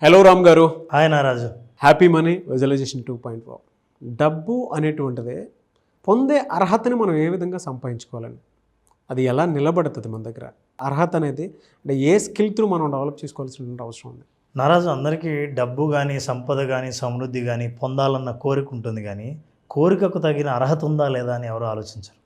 Hello Ram garu. Hi Naraju. Happy money visualisation 2.4. డబ్బు అనేటువంటిది పొందే అర్హతని మనం ఏ విధంగా సంపాదించుకోవాలని, అది ఎలా నిలబడుతుంది మన దగ్గర, అర్హత అనేది అంటే ఏ స్కిల్ త్రూ మనం డెవలప్ చేసుకోవాల్సిన అవసరం ఉంది. నారాజు, అందరికీ డబ్బు కానీ సంపద కానీ సమృద్ధి కానీ పొందాలన్న కోరిక ఉంటుంది, కానీ కోరికకు తగిన అర్హత ఉందా లేదా అని ఎవరు ఆలోచించరు.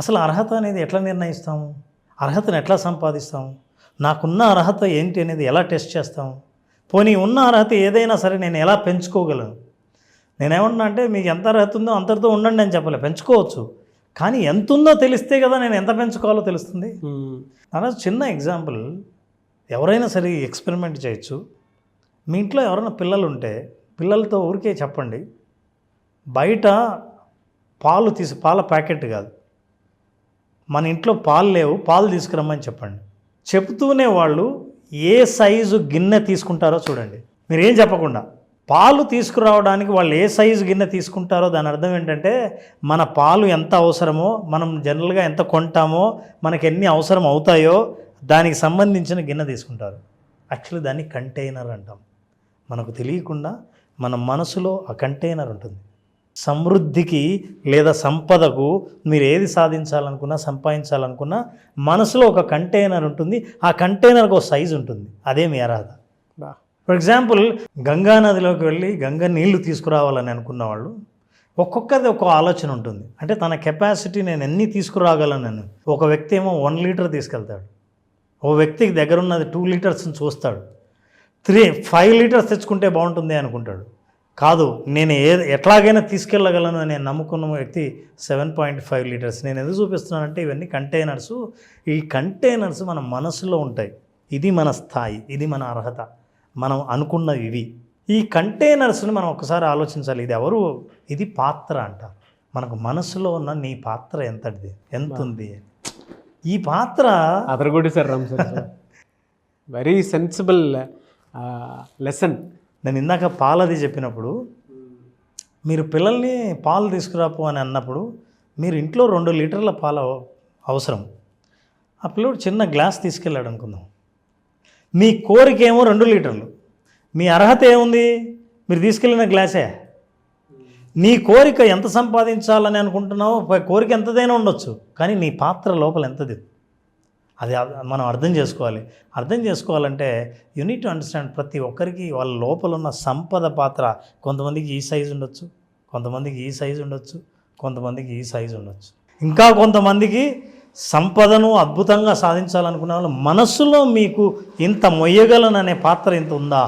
అసలు అర్హత అనేది ఎట్లా నిర్ణయిస్తాము? అర్హతను ఎట్లా సంపాదిస్తాము? నాకున్న అర్హత ఏంటి అనేది ఎలా టెస్ట్ చేస్తాము? పోనీ ఉన్న అర్హత ఏదైనా సరే నేను ఎలా పెంచుకోగలను? నేనేమన్నా అంటే మీకు ఎంత అర్హత ఉందో అంతటితో ఉండండి అని చెప్పలే, పెంచుకోవచ్చు. కానీ ఎంత ఉందో తెలిస్తే కదా నేను ఎంత పెంచుకోవాలో తెలుస్తుంది. అలా చిన్న ఎగ్జాంపుల్, ఎవరైనా సరే ఎక్స్పెరిమెంట్ చేయొచ్చు. మీ ఇంట్లో ఎవరైనా పిల్లలు ఉంటే పిల్లలతో ఊరికే చెప్పండి, బయట పాల ప్యాకెట్ కాదు, మన ఇంట్లో పాలు లేవు, పాలు తీసుకురమ్మని చెప్పండి. చెప్తూనే వాళ్ళు ఏ సైజు గిన్నె తీసుకుంటారో చూడండి. మీరేం చెప్పకుండా పాలు తీసుకురావడానికి వాళ్ళు ఏ సైజు గిన్నె తీసుకుంటారో దాని అర్థం ఏంటంటే, మన పాలు ఎంత అవసరమో, మనం జనరల్గా ఎంత కొంటామో, మనకు ఎన్ని అవసరం అవుతాయో దానికి సంబంధించిన గిన్నె తీసుకుంటారు. యాక్చువల్లీ దాన్ని కంటైనర్ అంటాం. మనకు తెలియకుండా మన మనసులో ఆ కంటైనర్ ఉంటుంది. సమృద్ధికి లేదా సంపదకు మీరు ఏది సాధించాలనుకున్నా, సంపాదించాలనుకున్నా మనసులో ఒక కంటైనర్ ఉంటుంది. ఆ కంటైనర్కి ఒక సైజు ఉంటుంది. అదే మీ అర్హత. ఫర్ ఎగ్జాంపుల్, గంగా నదిలోకి వెళ్ళి గంగా నీళ్లు తీసుకురావాలని అనుకున్న వాళ్ళు ఒక్కొక్కది ఒక్కో ఆలోచన ఉంటుంది. అంటే తన కెపాసిటీ నేను ఎన్ని తీసుకురాగలను. ఒక వ్యక్తి ఏమో 1 లీటర్ తీసుకెళ్తాడు, ఓ వ్యక్తికి దగ్గర ఉన్నది 2 లీటర్స్ని చూస్తాడు, 5 లీటర్స్ తెచ్చుకుంటే బాగుంటుంది అనుకుంటాడు. కాదు, నేను ఎట్లాగైనా తీసుకెళ్ళగలను అని నమ్ముకున్న వ్యక్తి 7.5 లీటర్స్. నేను ఎందుకు చూపిస్తున్నానంటే ఇవన్నీ కంటైనర్స్. ఈ కంటైనర్స్ మన మనసులో ఉంటాయి. ఇది మన స్థాయి, ఇది మన అర్హత, మనం అనుకున్నవి ఇవి. ఈ కంటైనర్స్ని మనం ఒకసారి ఆలోచించాలి. ఇది ఎవరు? ఇది పాత్ర అంటారు. మనకు మనసులో ఉన్న నీ పాత్ర ఎంతది, ఎంత ఉంది? ఈ పాత్ర అదరగొట్టి sir Ram sir, very sensible lesson. నేను ఇందాక పాలది చెప్పినప్పుడు, మీరు పిల్లల్ని పాలు తీసుకురాపు అని అన్నప్పుడు మీరు ఇంట్లో 2 లీటర్ల పాలు అవసరం. ఆ పిల్లడు చిన్న గ్లాస్ తీసుకెళ్ళాడు అనుకుందాం. మీ కోరిక ఏమో 2 లీటర్లు, మీ అర్హత ఏముంది? మీరు తీసుకెళ్ళిన గ్లాసే. నీ కోరిక ఎంత సంపాదించాలని అనుకుంటున్నావో కోరిక ఎంతదైనా ఉండొచ్చు, కానీ నీ పాత్ర లోపల ఎంతది, అది మనం అర్థం చేసుకోవాలి. అర్థం చేసుకోవాలంటే యూ నీడ్ టు అండర్స్టాండ్, ప్రతి ఒక్కరికి వాళ్ళ లోపల ఉన్న సంపద పాత్ర. కొంతమందికి ఈ సైజు ఉండొచ్చు, కొంతమందికి ఈ సైజు ఉండొచ్చు, కొంతమందికి ఈ సైజు ఉండొచ్చు. ఇంకా కొంతమందికి సంపదను అద్భుతంగా సాధించాలనుకునే వాళ్ళు మనస్సులో మీకు ఇంత మొయ్యగలననే పాత్ర ఇంత ఉందా,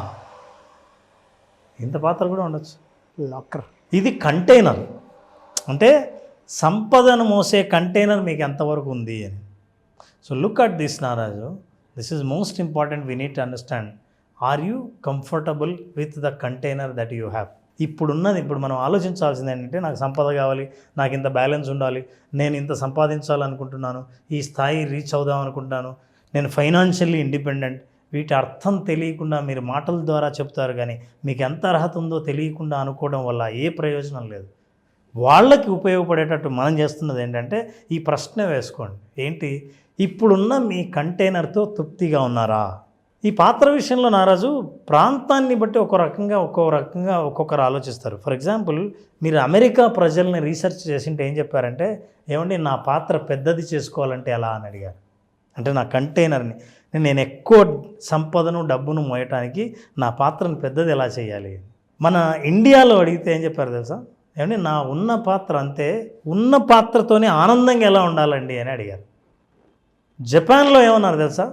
ఇంత పాత్ర కూడా ఉండొచ్చు. లాకర్. ఇది కంటైనర్. అంటే సంపదను మోసే కంటైనర్ మీకు ఎంతవరకు ఉంది అని. So look at this Naraju, this is most important. We need to understand, are you comfortable with the container that you have? ఇప్పుడు మనం ఆలోచించాల్సింది ఏంటంటే, నాకు సంపద కావాలి, నాకు ఇంత బ్యాలెన్స్ ఉండాలి, నేను ఇంత సంపాదించాలనుకుంటున్నాను, ఈ స్థాయి రీచ్ అవుదాం అనుకుంటున్నాను, నేను ఫైనాన్షియల్లీ ఇండిపెండెంట్. వీటి అర్థం తెలియకుండా మీరు మాటల ద్వారా చెప్తారు, కానీ మీకు ఎంత అర్హత ఉందో తెలియకుండా అనుకోవడం వల్ల ఏ ప్రయోజనం లేదు. వాళ్ళకి ఉపయోగపడేటట్టు మనం చేస్తున్నది ఏంటంటే, ఈ ప్రశ్న వేసుకోండి, ఏంటి ఇప్పుడున్న మీ కంటైనర్తో తృప్తిగా ఉన్నారా? ఈ పాత్ర విషయంలో నారాజు, ప్రాంతాన్ని బట్టి ఒక్కో రకంగా ఒక్కొక్కరు ఆలోచిస్తారు. ఫర్ ఎగ్జాంపుల్, మీరు అమెరికా ప్రజల్ని రీసెర్చ్ చేసింటే ఏం చెప్పారంటే, ఏమండి నా పాత్ర పెద్దది చేసుకోవాలంటే ఎలా అని అడిగారు. అంటే నా కంటైనర్ని, నేను ఎక్కువ సంపదను డబ్బును మోయటానికి నా పాత్రను పెద్దది ఎలా చేయాలి? మన ఇండియాలో అడిగితే ఏం చెప్పారు తెలుసా? ఏమండి నా ఉన్న పాత్ర అంతే, ఉన్న పాత్రతోనే ఆనందంగా ఎలా ఉండాలండి అని అడిగారు. జపాన్లో ఏమన్నారు తెలుసా?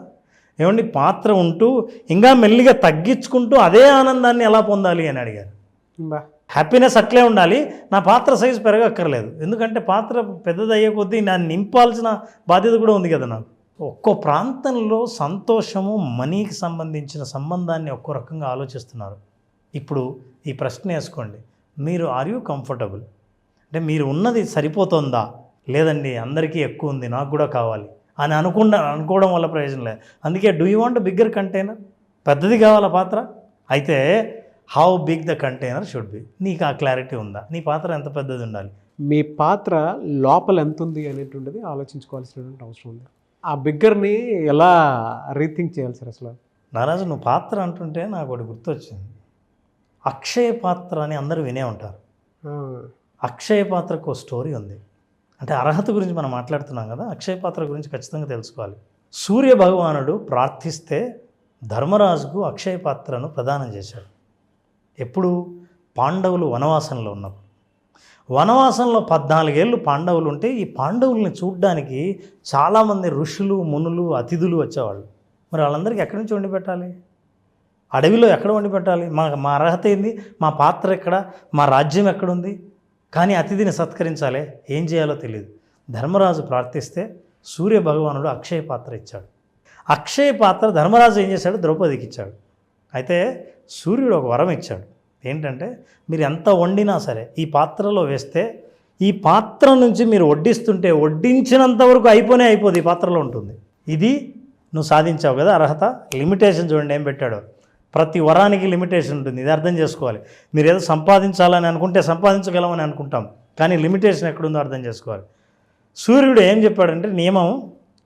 ఏమండి పాత్ర ఉంటూ ఇంకా మెల్లిగా తగ్గించుకుంటూ అదే ఆనందాన్ని ఎలా పొందాలి అని అడిగారు. హ్యాపీనెస్ అట్లే ఉండాలి, నా పాత్ర సైజు పెరగక్కర్లేదు. ఎందుకంటే పాత్ర పెద్దది అయ్యే కొద్దీ నన్ను నింపాల్సిన బాధ్యత కూడా ఉంది కదా నాకు. ఒక్కో ప్రాంతంలో సంతోషము, మనీకి సంబంధించిన సంబంధాన్ని ఒక్కో రకంగా ఆలోచిస్తున్నారు. ఇప్పుడు ఈ ప్రశ్న వేసుకోండి, మీరు ఆర్ యూ కంఫర్టబుల్? అంటే మీరు ఉన్నది సరిపోతుందా? లేదండి అందరికీ ఎక్కువ ఉంది, నాకు కూడా కావాలి అని అనుకోవడం వల్ల ప్రయోజనం లేదు. అందుకే do you want bigger container? పెద్దది కావాలా పాత్ర? అయితే how big the container should be. నీకు ఆ క్లారిటీ ఉందా? నీ పాత్ర ఎంత పెద్దది ఉండాలి? మీ పాత్ర లోపల ఎంత ఉంది అనేటువంటిది ఆలోచించుకోవాల్సినటువంటి అవసరం ఉంది. ఆ బిగ్గర్ని ఎలా రీథింక్ చేయాలి సార్? అసలు నారాజు నువ్వు పాత్ర అంటుంటే నాకు ఒకటి గుర్తొచ్చింది. అక్షయ పాత్ర అని అందరూ వినే ఉంటారు. అక్షయ పాత్రకు ఒక స్టోరీ ఉంది. అంటే అర్హత గురించి మనం మాట్లాడుతున్నాం కదా, అక్షయ పాత్ర గురించి ఖచ్చితంగా తెలుసుకోవాలి. సూర్య భగవానుడు ప్రార్థిస్తే ధర్మరాజుకు అక్షయ పాత్రను ప్రదానం చేశాడు. ఎప్పుడు? పాండవులు వనవాసంలో ఉన్నప్పుడు. వనవాసంలో 14 ఏళ్ళు పాండవులు ఉంటే ఈ పాండవుల్ని చూడ్డానికి చాలామంది ఋషులు, మునులు, అతిథులు వచ్చేవాళ్ళు. మరి వాళ్ళందరికీ ఎక్కడి నుంచి వండి పెట్టాలి? అడవిలో ఎక్కడ వండి పెట్టాలి? మా అర్హత ఏంది? మా పాత్ర ఎక్కడ? మా రాజ్యం ఎక్కడుంది? కానీ అతిథిని సత్కరించాలి, ఏం చేయాలో తెలియదు. ధర్మరాజు ప్రార్థిస్తే సూర్య భగవానుడు అక్షయ పాత్ర ఇచ్చాడు. అక్షయ పాత్ర ధర్మరాజు ఏం చేశాడు? ద్రౌపదికి ఇచ్చాడు. అయితే సూర్యుడు ఒక వరం ఇచ్చాడు. ఏంటంటే మీరు ఎంత వండినా సరే ఈ పాత్రలో వేస్తే ఈ పాత్ర నుంచి మీరు వడ్డిస్తుంటే వడ్డించినంత వరకు అయిపోదు, ఈ పాత్రలో ఉంటుంది. ఇది నువ్వు సాధించావు కదా అర్హత. లిమిటేషన్ చూడండి ఏం పెట్టాడో. ప్రతి వరానికి లిమిటేషన్ ఉంటుంది, ఇది అర్థం చేసుకోవాలి. మీరు ఏదో సంపాదించాలని అనుకుంటే సంపాదించగలమని అనుకుంటాం, కానీ లిమిటేషన్ ఎక్కడుందో అర్థం చేసుకోవాలి. సూర్యుడు ఏం చెప్పాడంటే నియమం,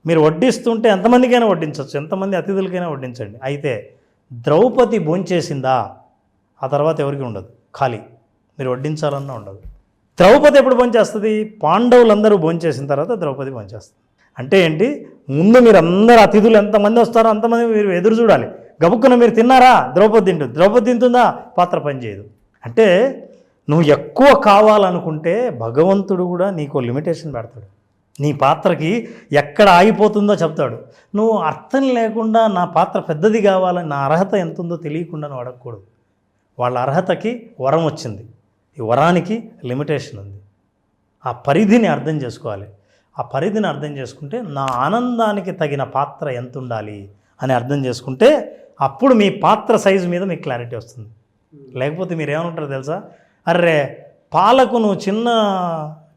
మీరు వడ్డిస్తుంటే ఎంతమందికైనా వడ్డించవచ్చు, ఎంతమంది అతిథులకైనా వడ్డించండి. అయితే ద్రౌపది భోంచేసిందా ఆ తర్వాత ఎవరికి ఉండదు, ఖాళీ. మీరు వడ్డించాలన్నా ఉండదు. ద్రౌపది ఎప్పుడు భోంచేస్తుంది? పాండవులందరూ భోంచేసిన తర్వాత ద్రౌపది భోంచేస్తుంది. అంటే ఏంటి? ముందు మీరు అందరు అతిథులు ఎంతమంది వస్తారో అంతమంది మీరు ఎదురు చూడాలి. గబుక్కున మీరు తిన్నారా? ద్రౌపది తింటుంది. ద్రౌపది తింటుందా? పాత్ర పనిచేయదు. అంటే నువ్వు ఎక్కువ కావాలనుకుంటే భగవంతుడు కూడా నీకు లిమిటేషన్ పెడతాడు. నీ పాత్రకి ఎక్కడ ఆగిపోతుందో చెప్తాడు. నువ్వు అర్థం లేకుండా నా పాత్ర పెద్దది కావాలని, నా అర్హత ఎంత ఉందో తెలియకుండా నువ్వు అడగకూడదు. వాళ్ళ అర్హతకి వరం వచ్చింది, ఈ వరానికి లిమిటేషన్ ఉంది. ఆ పరిధిని అర్థం చేసుకోవాలి. ఆ పరిధిని అర్థం చేసుకుంటే నా ఆనందానికి తగిన పాత్ర ఎంత ఉండాలి అని అర్థం చేసుకుంటే అప్పుడు మీ పాత్ర సైజు మీద మీకు క్లారిటీ వస్తుంది. లేకపోతే మీరు ఏమనుంటారో తెలుసా? అర్రే పాలకు నువ్వు చిన్న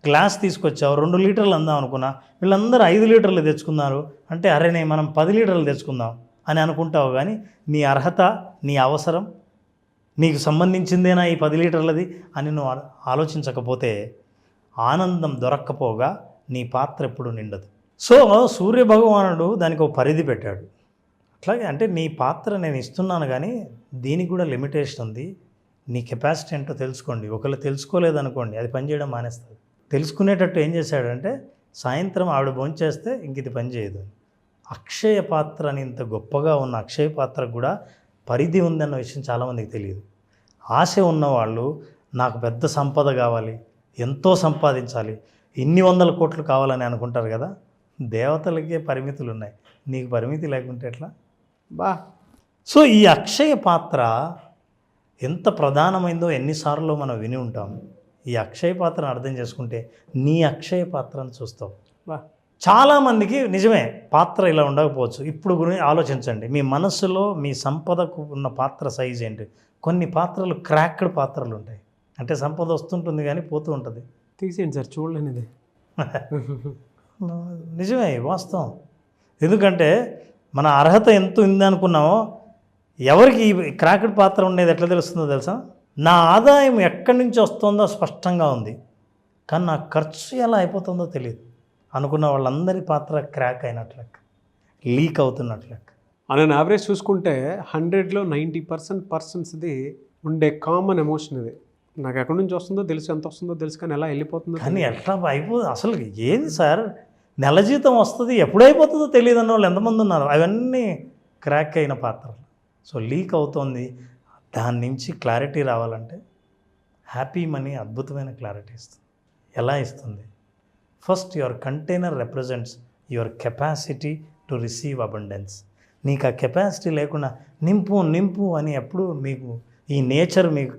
గ్లాస్ తీసుకొచ్చావు, 2 లీటర్లు అందాం అనుకున్నా, వీళ్ళందరూ 5 లీటర్లు తెచ్చుకున్నారు అంటే అరే మనం 10 లీటర్లు తెచ్చుకుందాం అని అనుకుంటావు. కానీ నీ అర్హత, నీ అవసరం, నీకు సంబంధించిందేనా ఈ 10 లీటర్లది అని నువ్వు ఆలోచించకపోతే ఆనందం దొరక్కపోగా నీ పాత్ర ఎప్పుడు నిండదు. సో సూర్య భగవానుడు దానికి ఒక పరిధి పెట్టాడు. అట్లాగే అంటే నీ పాత్ర నేను ఇస్తున్నాను, కానీ దీనికి కూడా లిమిటేషన్ ఉంది. నీ కెపాసిటీ ఏంటో తెలుసుకోండి. ఒకవేళ తెలుసుకోలేదనుకోండి, అది పనిచేయడం మానేస్తుంది. తెలుసుకునేటట్టు ఏం చేశాడంటే సాయంత్రం ఆవిడ భోంచేస్తే ఇంక ఇది పనిచేయదు. అక్షయ పాత్ర అని ఇంత గొప్పగా ఉన్న అక్షయ పాత్రకు కూడా పరిధి ఉందన్న విషయం చాలామందికి తెలియదు. ఆశ ఉన్నవాళ్ళు నాకు పెద్ద సంపద కావాలి, ఎంతో సంపాదించాలి, ఇన్ని 100 కోట్లు కావాలని అనుకుంటారు కదా. దేవతలకే పరిమితులు ఉన్నాయి, నీకు పరిమితి లేకుంటే ఎట్లా బా. సో ఈ అక్షయ పాత్ర ఎంత ప్రధానమైందో ఎన్నిసార్లు మనం విని ఉంటాం. ఈ అక్షయ పాత్రను అర్థం చేసుకుంటే నీ అక్షయ పాత్రను చూస్తావు. బా చాలామందికి నిజమే పాత్ర ఇలా ఉండకపోవచ్చు. ఇప్పుడు గురించి ఆలోచించండి, మీ మనస్సులో మీ సంపదకు ఉన్న పాత్ర సైజ్ ఏంటి? కొన్ని పాత్రలు క్రాక్డ్ పాత్రలు ఉంటాయి, అంటే సంపద వస్తుంటుంది కానీ పోతూ ఉంటుంది. తీసేయండి సార్, చూడలేనిది. నిజమే, వాస్తవం. ఎందుకంటే మన అర్హత ఎంత ఉంది అనుకున్నామో ఎవరికి ఈ క్రాక్డ్ పాత్ర ఉండేది ఎట్లా తెలుస్తుందో తెలుసా? నా ఆదాయం ఎక్కడి నుంచి వస్తుందో స్పష్టంగా ఉంది, కానీ నా ఖర్చు ఎలా అయిపోతుందో తెలియదు అనుకున్న వాళ్ళందరి పాత్ర క్రాక్ అయినట్లు, లీక్ అవుతున్నట్లు. అని యావరేజ్ చూసుకుంటే 100లో 90% పర్సన్స్ది ఉండే కామన్ ఎమోషన్ ఇది. నాకు ఎక్కడి నుంచి వస్తుందో తెలుసు, ఎంత వస్తుందో తెలుసు, కానీ ఎలా వెళ్ళిపోతుందో. కానీ ఎట్లా అయిపోతుంది అసలు? ఏంది సార్, నెల జీతం వస్తుంది, ఎప్పుడైపోతుందో తెలియదు అన్న వాళ్ళు ఎంతమంది ఉన్నారు? అవన్నీ క్రాక్ అయిన పాత్రలు. సో లీక్ అవుతుంది. దాని నుంచి క్లారిటీ రావాలంటే హ్యాపీ మనీ అద్భుతమైన క్లారిటీ ఇస్తుంది. ఎలా ఇస్తుంది? First your container represents your capacity to receive abundance. నీకు ఆ కెపాసిటీ లేకుండా నింపు నింపు అని ఎప్పుడు మీకు ఈ నేచర్ మీకు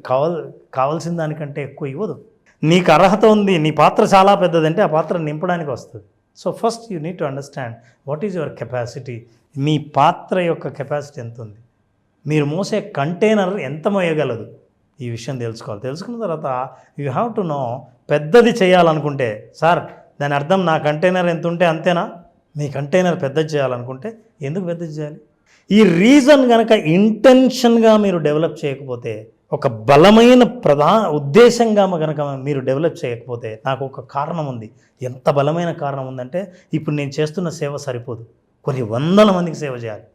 కావాల్సిన దానికంటే ఎక్కువ ఇవ్వదు. నీకు అర్హత ఉంది, నీ పాత్ర చాలా పెద్దదంటే ఆ పాత్ర నింపడానికి వస్తుంది. So first you need to understand what is your capacity. మీ పాత్ర యొక్క కెపాసిటీ ఎంత ఉంది, మీరు మోసే కంటైనర్ ఎంత మోయగలదు, ఈ విషయం తెలుసుకోవాలి. తెలుసుకున్న తర్వాత యూ హ్యావ్ టు నో. పెద్దది చేయాలనుకుంటే సార్ దాని అర్థం నా కంటైనర్ ఎంత ఉంటే అంతేనా? మీ కంటైనర్ పెద్దది చేయాలనుకుంటే ఎందుకు పెద్దది చేయాలి? ఈ రీజన్ కనుక ఇంటెన్షన్గా మీరు డెవలప్ చేయకపోతే, ఒక బలమైన ఉద్దేశంగా కనుక మీరు డెవలప్ చేయకపోతే, నాకు ఒక కారణం ఉంది. ఎంత బలమైన కారణం ఉందంటే ఇప్పుడు నేను చేస్తున్న సేవ సరిపోదు, కొన్ని 100 మందికి సేవ చేయాలి.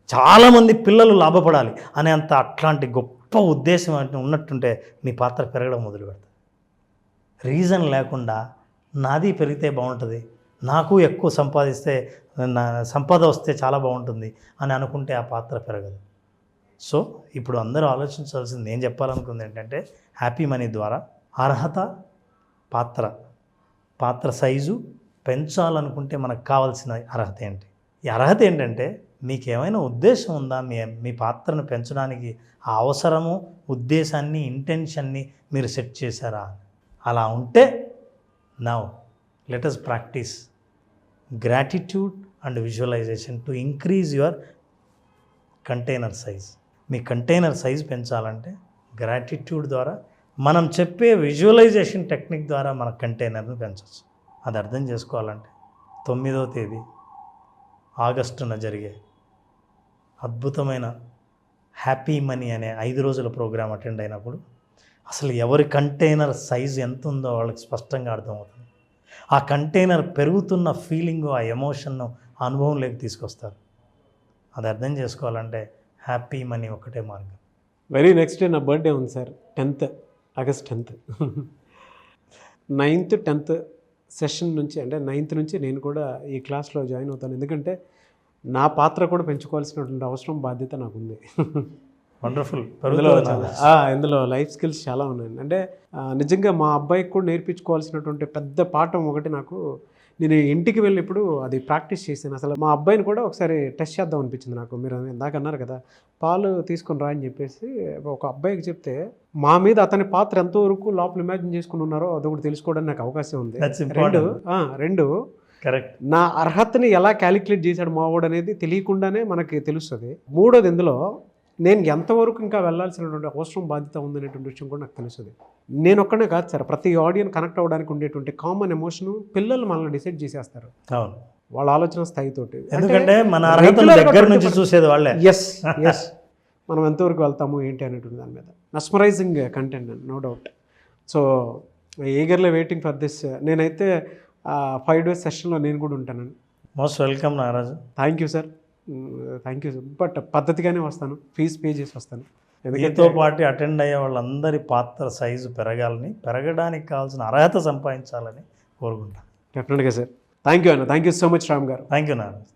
చాలామంది పిల్లలు లాభపడాలి అనే అట్లాంటి గొప్ప ఉద్దేశం ఉన్నట్టుంటే మీ పాత్ర పెరగడం మొదలు పెడతారు. రీజన్ లేకుండా నాది పెరిగితే బాగుంటుంది, నాకు ఎక్కువ సంపాదిస్తే సంపద వస్తే చాలా బాగుంటుంది అని అనుకుంటే ఆ పాత్ర పెరగదు. సో ఇప్పుడు అందరూ ఆలోచించాల్సింది, నేను చెప్పాలనుకుంది ఏంటంటే హ్యాపీ మనీ ద్వారా అర్హత, పాత్ర సైజు పెంచాలనుకుంటే మనకు కావాల్సిన అర్హత ఏంటి? ఈ అర్హత ఏంటంటే మీకు ఏమైనా ఉద్దేశం ఉందా మీ పాత్రను పెంచడానికి? ఆ అవసరము, ఉద్దేశాన్ని, ఇంటెన్షన్ని మీరు సెట్ చేశారా? అలా ఉంటే now let us practice gratitude and visualisation to increase your container size. మీ కంటైనర్ సైజ్ పెంచాలంటే గ్రాటిట్యూడ్ ద్వారా, మనం చెప్పే విజువలైజేషన్ టెక్నిక్ ద్వారా మన కంటైనర్ను పెంచవచ్చు. అది అర్థం చేసుకోవాలంటే 9వ తేదీ ఆగస్టున జరిగే అద్భుతమైన హ్యాపీ మనీ అనే 5 రోజుల ప్రోగ్రాం అటెండ్ అయినప్పుడు అసలు ఎవరి కంటైనర్ సైజు ఎంత ఉందో వాళ్ళకి స్పష్టంగా అర్థమవుతుంది. ఆ కంటైనర్ పెరుగుతున్న ఫీలింగు, ఆ ఎమోషన్ను అనుభవంలోకి తీసుకొస్తారు. అది అర్థం చేసుకోవాలంటే హ్యాపీ మనీ ఒకటే మార్గం. వెరీ నెక్స్ట్ డే నా బర్త్డే ఉంది sir, 10th August 10th. 9th 10th session నుంచి, అంటే 9th నుంచి నేను కూడా ఈ క్లాస్లో జాయిన్ అవుతాను. ఎందుకంటే నా పాత్ర కూడా పెంచుకోవాల్సినటువంటి అవసరం, బాధ్యత నాకుంది. వండర్ఫుల్. ఇందులో లైఫ్ స్కిల్స్ చాలా ఉన్నాయండి. అంటే నిజంగా మా అబ్బాయికి కూడా నేర్పించుకోవాల్సినటువంటి పెద్ద పాఠం ఒకటి నాకు, నేను ఇంటికి వెళ్ళినప్పుడు అది ప్రాక్టీస్ చేశాను. అసలు మా అబ్బాయిని కూడా ఒకసారి టెస్ట్ చేద్దాం అనిపించింది నాకు. మీరు ఇందాక అన్నారు కదా పాలు తీసుకొని రా అని చెప్పేసి ఒక అబ్బాయికి చెప్తే, మా మీద అతని పాత్ర ఎంతవరకు లోపల ఇమాజిన్ చేసుకుని ఉన్నారో అదొకటి తెలుసుకోవడానికి నాకు అవకాశం ఉంది. రెండు కరెక్ట్, నా అర్హతని ఎలా క్యాలిక్యులేట్ చేశాడు మావాడు అనేది తెలియకుండానే మనకి తెలుస్తుంది. మూడోది, ఇందులో నేను ఎంతవరకు ఇంకా వెళ్ళాల్సినటువంటి అవసరం, బాధ్యత ఉందనేటువంటి విషయం కూడా నాకు తెలుస్తుంది. నేను ఒక్కనే కాదు సార్, ప్రతి ఆడియన్ కనెక్ట్ అవ్వడానికి ఉండేటువంటి కామన్ ఎమోషన్ పిల్లలు మనల్ని డిసైడ్ చేసేస్తారు. అవును, వాళ్ళ ఆలోచన స్థాయితోటి. ఎందుకంటే మన అర్హతల దగ్గర నుంచి చూసేది వాళ్ళే. ఎస్ మనం ఎంతవరకు వెళ్తాము ఏంటి అనేటువంటి దాని మీద mesmerising content, no doubt. So eagerly waiting for this. నేనైతే 5 days సెషన్లో నేను కూడా ఉంటానండి. Most welcome Nagaraju. Thank you sir, thank you sir. But పద్ధతిగానే వస్తాను, ఫీజు పే చేసి వస్తాను. దీంతో పాటు అటెండ్ అయ్యే వాళ్ళందరి పాత్ర సైజు పెరగడానికి కావాల్సిన అర్హత సంపాదించాలని కోరుకుంటాను. డెఫినెట్గా సార్. థ్యాంక్ యూ అన్న, thank you so much Ram garu. Thank you Nagaraju.